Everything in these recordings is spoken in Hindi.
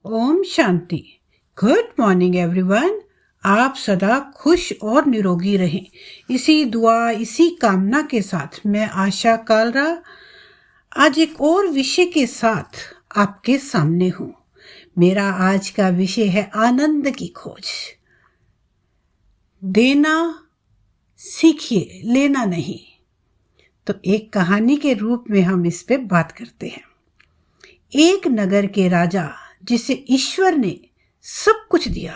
ओम शांति। Good morning everyone. आप सदा खुश और निरोगी रहें, इसी दुआ इसी कामना के साथ मैं आशा कालरा आज एक और विषय के साथ आपके सामने हूँ। मेरा आज का विषय है आनंद की खोज। देना सीखिए, लेना नहीं। तो एक कहानी के रूप में हम इस पे बात करते हैं। एक नगर के राजा जिसे ईश्वर ने सब कुछ दिया,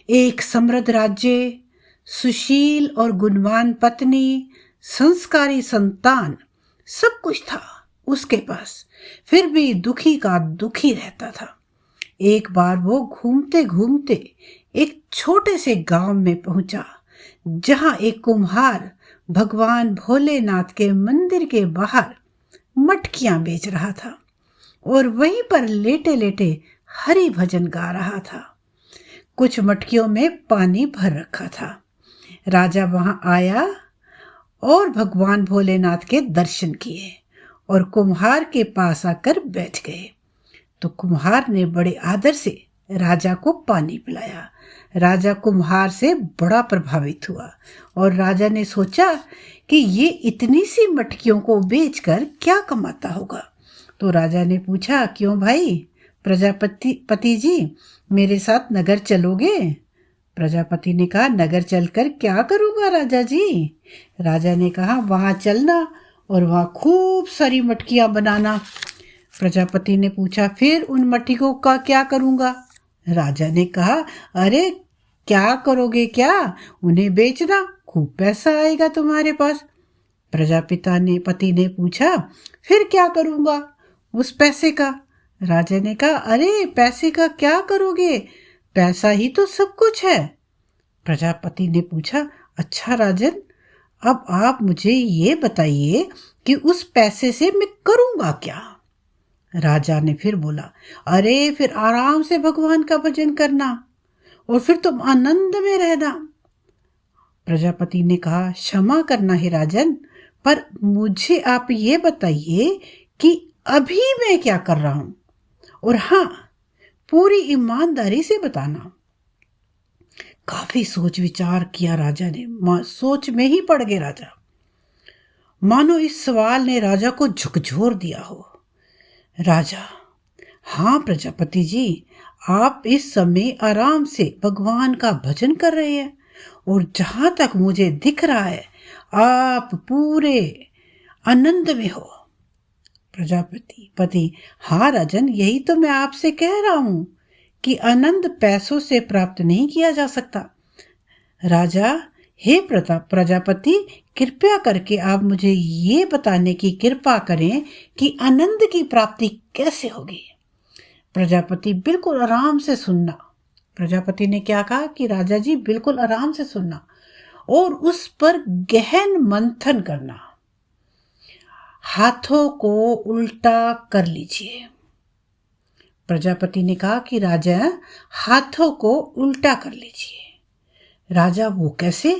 एक समृद्ध राज्य, सुशील और गुणवान पत्नी, संस्कारी संतान, सब कुछ था उसके पास। फिर भी दुखी का दुखी रहता था। एक बार वो घूमते घूमते एक छोटे से गांव में पहुंचा, जहां एक कुम्हार भगवान भोलेनाथ के मंदिर के बाहर मटकियां बेच रहा था और वहीं पर लेटे लेटे हरि भजन गा रहा था। कुछ मटकियों में पानी भर रखा था। राजा वहां आया और भगवान भोलेनाथ के दर्शन किए और कुम्हार के पास आकर बैठ गए। तो कुम्हार ने बड़े आदर से राजा को पानी पिलाया। राजा कुम्हार से बड़ा प्रभावित हुआ और राजा ने सोचा कि ये इतनी सी मटकियों को बेचकर क्या कमाता होगा। तो राजा ने पूछा, क्यों भाई प्रजापति जी, मेरे साथ नगर चलोगे? प्रजापति ने कहा, नगर चलकर क्या करूंगा राजा जी? राजा ने कहा, वहां चलना और वहां खूब सारी मटकियां बनाना। प्रजापति ने पूछा, फिर उन मटकियों का क्या करूंगा? राजा ने कहा, अरे क्या करोगे क्या, उन्हें बेचना, खूब पैसा आएगा तुम्हारे पास। पति ने पूछा, फिर क्या करूंगा उस पैसे का? राजा ने कहा, अरे पैसे का क्या करोगे, पैसा ही तो सब कुछ है। प्रजापति ने पूछा, अच्छा राजन, अब आप मुझे ये बताइए कि उस पैसे से मैं करूंगा क्या? राजा ने फिर बोला, अरे फिर आराम से भगवान का भजन करना और फिर तुम आनंद में रहना। प्रजापति ने कहा, क्षमा करना है राजन, पर मुझे आप ये बताइए कि अभी मैं क्या कर रहा हूं, और हाँ, पूरी ईमानदारी से बताना। काफी सोच विचार किया राजा ने, सोच में ही पड़ गए राजा, मानो इस सवाल ने राजा को झकझोर दिया हो। राजा, हाँ प्रजापति जी, आप इस समय आराम से भगवान का भजन कर रहे हैं और जहां तक मुझे दिख रहा है आप पूरे आनंद में हो। पति, हाँ राजन, यही तो मैं आपसे कह रहा हूं कि आनंद पैसों से प्राप्त नहीं किया जा सकता। राजा, हे प्रजापति, कृपया करके आप मुझे ये बताने की कृपा करें कि आनंद की प्राप्ति कैसे होगी। प्रजापति, बिल्कुल आराम से सुनना। प्रजापति ने क्या कहा कि राजा जी, बिल्कुल आराम से सुनना और उस पर गहन मंथन करना। हाथों को उल्टा कर लीजिए। प्रजापति ने कहा कि राजा, हाथों को उल्टा कर लीजिए। राजा, वो कैसे?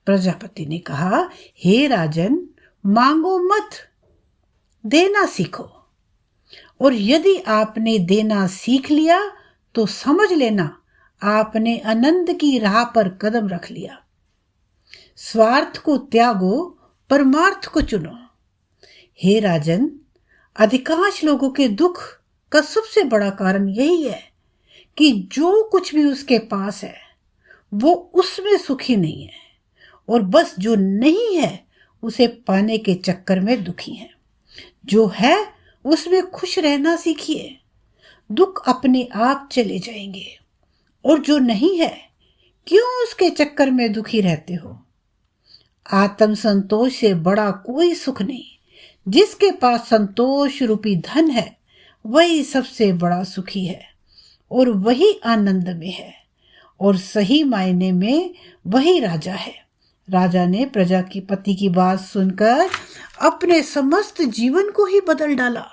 प्रजापति ने कहा, हे राजन, मांगो मत, देना सीखो, और यदि आपने देना सीख लिया तो समझ लेना आपने आनंद की राह पर कदम रख लिया। स्वार्थ को त्यागो, परमार्थ को चुनो। हे राजन, अधिकांश लोगों के दुख का सबसे बड़ा कारण यही है कि जो कुछ भी उसके पास है वो उसमें सुखी नहीं है, और बस जो नहीं है उसे पाने के चक्कर में दुखी है। जो है उसमें खुश रहना सीखिए, दुख अपने आप चले जाएंगे। और जो नहीं है, क्यों उसके चक्कर में दुखी रहते हो? आत्म संतोष से बड़ा कोई सुख नहीं। जिसके पास संतोष रूपी धन है वही सबसे बड़ा सुखी है और वही आनंद में है, और सही मायने में वही राजा है। राजा ने प्रजापति की बात सुनकर अपने समस्त जीवन को ही बदल डाला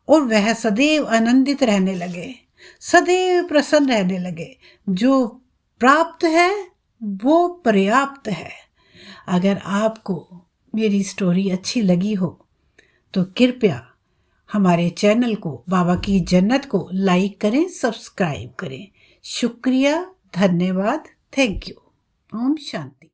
और वह सदैव आनंदित रहने लगे, सदैव प्रसन्न रहने लगे। जो प्राप्त है वो पर्याप्त है। अगर आपको मेरी स्टोरी अच्छी लगी हो तो कृपया हमारे चैनल को बाबा की जन्नत को लाइक करें, सब्सक्राइब करें। शुक्रिया, धन्यवाद, थैंक यू। ओम शांति।